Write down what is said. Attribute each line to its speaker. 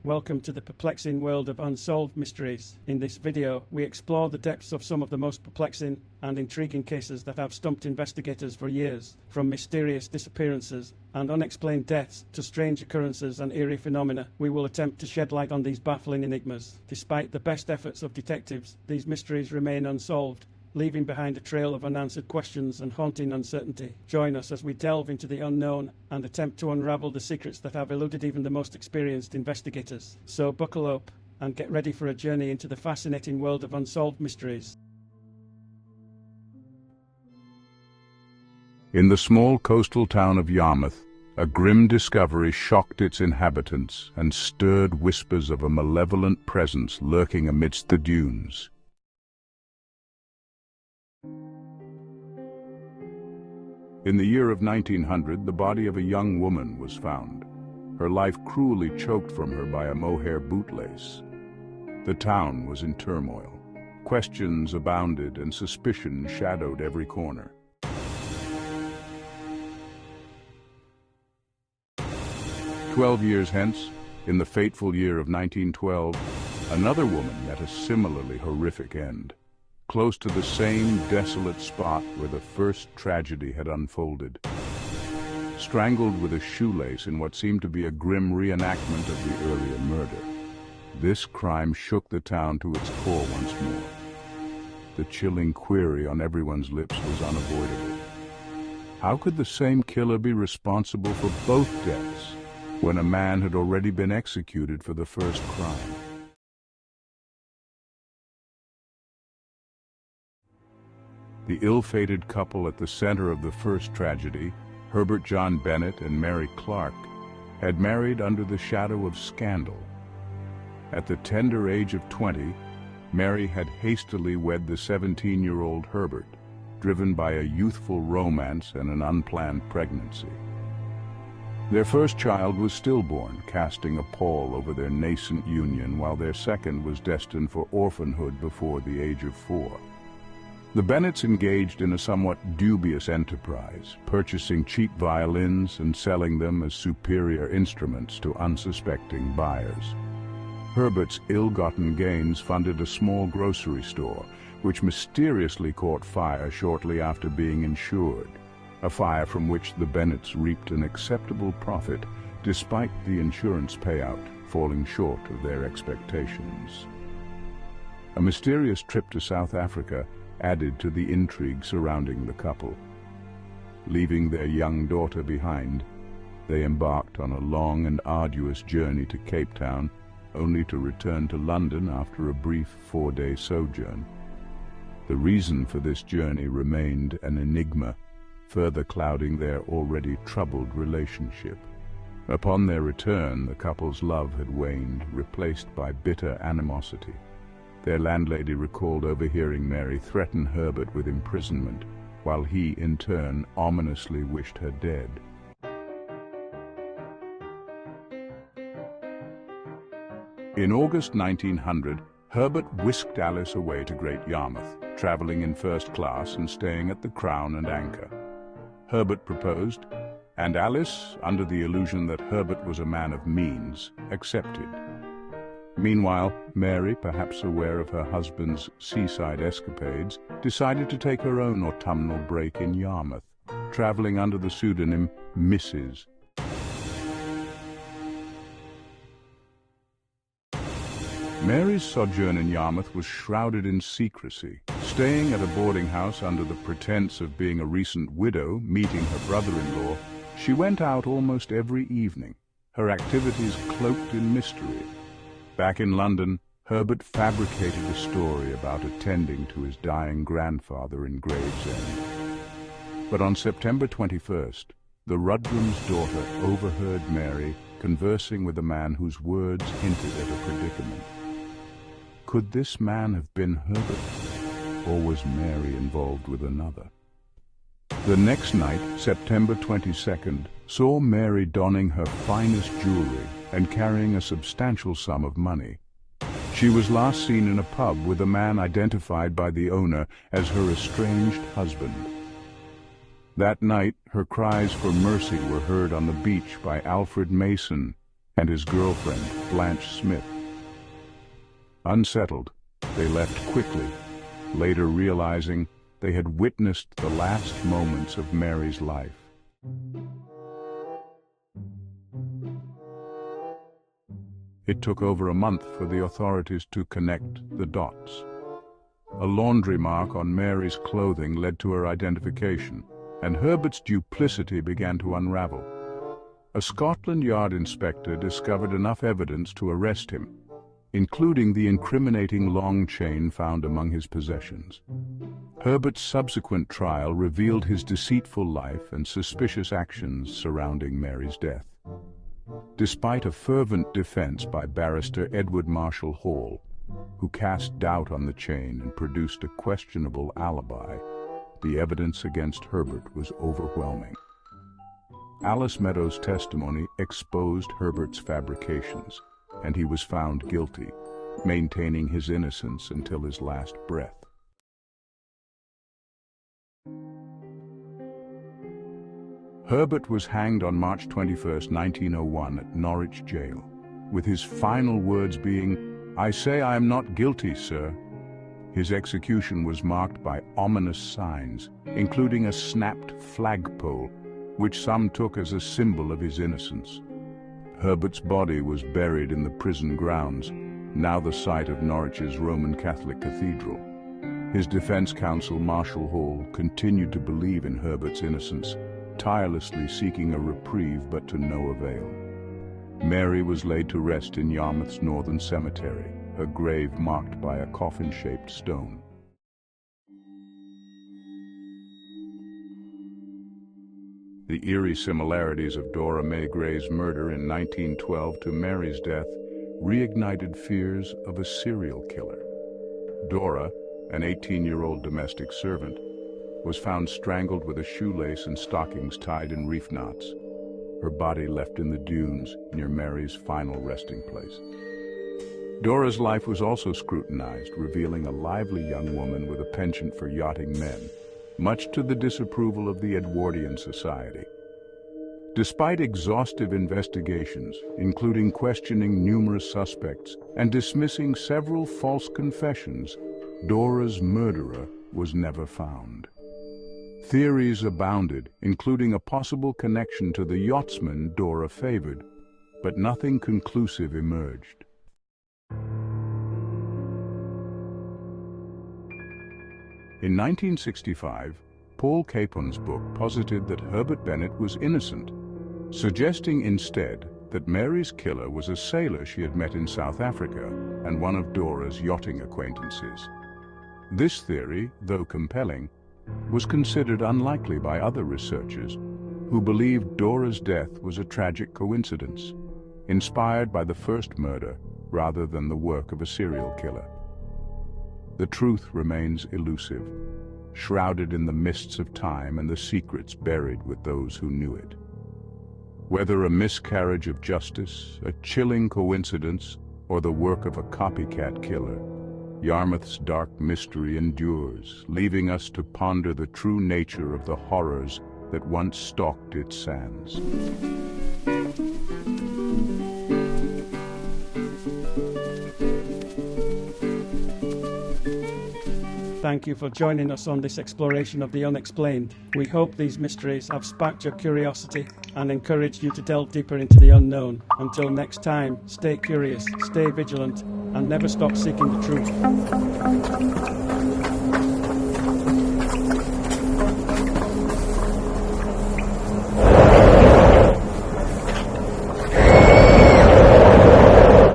Speaker 1: Welcome to the perplexing world of unsolved mysteries. In this video, we explore the depths of some of the most perplexing and intriguing cases that have stumped investigators for years, from mysterious disappearances and unexplained deaths to strange occurrences and eerie phenomena. We will attempt to shed light on these baffling enigmas. Despite the best efforts of detectives, these mysteries remain unsolved, leaving behind a trail of unanswered questions and haunting uncertainty. Join us as we delve into the unknown and attempt to unravel the secrets that have eluded even the most experienced investigators. So buckle up and get ready for a journey into the fascinating world of unsolved mysteries.
Speaker 2: In the small coastal town of Yarmouth, a grim discovery shocked its inhabitants and stirred whispers of a malevolent presence lurking amidst the dunes. In the year of 1900, the body of a young woman was found, her life cruelly choked from her by a mohair bootlace. The town was in turmoil. Questions abounded and suspicion shadowed every corner. 12 years hence, in the fateful year of 1912, another woman met a similarly horrific end, close to the same desolate spot where the first tragedy had unfolded. Strangled with a shoelace in what seemed to be a grim reenactment of the earlier murder, this crime shook the town to its core once more. The chilling query on everyone's lips was unavoidable. How could the same killer be responsible for both deaths when a man had already been executed for the first crime? The ill-fated couple at the center of the first tragedy, Herbert John Bennett and Mary Clark, had married under the shadow of scandal. At the tender age of 20, Mary had hastily wed the 17-year-old Herbert, driven by a youthful romance and an unplanned pregnancy. Their first child was stillborn, casting a pall over their nascent union, while their second was destined for orphanhood before the age of 4. The Bennetts engaged in a somewhat dubious enterprise, purchasing cheap violins and selling them as superior instruments to unsuspecting buyers. Herbert's ill-gotten gains funded a small grocery store, which mysteriously caught fire shortly after being insured, a fire from which the Bennetts reaped an acceptable profit, despite the insurance payout falling short of their expectations. A mysterious trip to South Africa added to the intrigue surrounding the couple. Leaving their young daughter behind, they embarked on a long and arduous journey to Cape Town, only to return to London after a brief 4-day sojourn. The reason for this journey remained an enigma, further clouding their already troubled relationship. Upon their return, the couple's love had waned, replaced by bitter animosity. Their landlady recalled overhearing Mary threaten Herbert with imprisonment, while he, in turn, ominously wished her dead. In August 1900, Herbert whisked Alice away to Great Yarmouth, traveling in first class and staying at the Crown and Anchor. Herbert proposed, and Alice, under the illusion that Herbert was a man of means, accepted. Meanwhile, Mary, perhaps aware of her husband's seaside escapades, decided to take her own autumnal break in Yarmouth, traveling under the pseudonym Mrs. Mary's sojourn in Yarmouth was shrouded in secrecy. Staying at a boarding house under the pretense of being a recent widow meeting her brother-in-law, she went out almost every evening, her activities cloaked in mystery. Back in London, Herbert fabricated a story about attending to his dying grandfather in Gravesend. But on September 21st, the Rudrum's daughter overheard Mary conversing with a man whose words hinted at a predicament. Could this man have been Herbert, or was Mary involved with another? The next night, September 22nd, saw Mary donning her finest jewelry and carrying a substantial sum of money. She was last seen in a pub with a man identified by the owner as her estranged husband. That night, her cries for mercy were heard on the beach by Alfred Mason, and his girlfriend, Blanche Smith. Unsettled, they left quickly, later realizing they had witnessed the last moments of Mary's life. It took over a month for the authorities to connect the dots. A laundry mark on Mary's clothing led to her identification, and Herbert's duplicity began to unravel. A Scotland Yard inspector discovered enough evidence to arrest him, including the incriminating long chain found among his possessions. Herbert's subsequent trial revealed his deceitful life and suspicious actions surrounding Mary's death. Despite a fervent defense by barrister Edward Marshall Hall, who cast doubt on the chain and produced a questionable alibi, the evidence against Herbert was overwhelming. Alice Meadows' testimony exposed Herbert's fabrications, and he was found guilty, maintaining his innocence until his last breath. Herbert was hanged on March 21, 1901 at Norwich Jail, with his final words being, "I say I am not guilty, sir." His execution was marked by ominous signs, including a snapped flagpole, which some took as a symbol of his innocence. Herbert's body was buried in the prison grounds, now the site of Norwich's Roman Catholic Cathedral. His defense counsel, Marshall Hall, continued to believe in Herbert's innocence, tirelessly seeking a reprieve but to no avail. Mary was laid to rest in Yarmouth's northern cemetery, her grave marked by a coffin-shaped stone. The eerie similarities of Dora May Gray's murder in 1912 to Mary's death reignited fears of a serial killer. Dora, an 18-year-old domestic servant, was found strangled with a shoelace and stockings tied in reef knots, her body left in the dunes near Mary's final resting place. Dora's life was also scrutinized, revealing a lively young woman with a penchant for yachting men, much to the disapproval of the Edwardian Society. Despite exhaustive investigations, including questioning numerous suspects and dismissing several false confessions, Dora's murderer was never found. Theories abounded, including a possible connection to the yachtsman Dora favored, but nothing conclusive emerged. In 1965, Paul Capon's book posited that Herbert Bennett was innocent, suggesting instead that Mary's killer was a sailor she had met in South Africa and one of Dora's yachting acquaintances. This theory, though compelling, was considered unlikely by other researchers, who believed Dora's death was a tragic coincidence, inspired by the first murder rather than the work of a serial killer. The truth remains elusive, shrouded in the mists of time and the secrets buried with those who knew it. Whether a miscarriage of justice, a chilling coincidence, or the work of a copycat killer, Yarmouth's dark mystery endures, leaving us to ponder the true nature of the horrors that once stalked its sands.
Speaker 1: Thank you for joining us on this exploration of the unexplained. We hope these mysteries have sparked your curiosity and encouraged you to delve deeper into the unknown. Until next time, stay curious, stay vigilant, and never stop seeking the truth.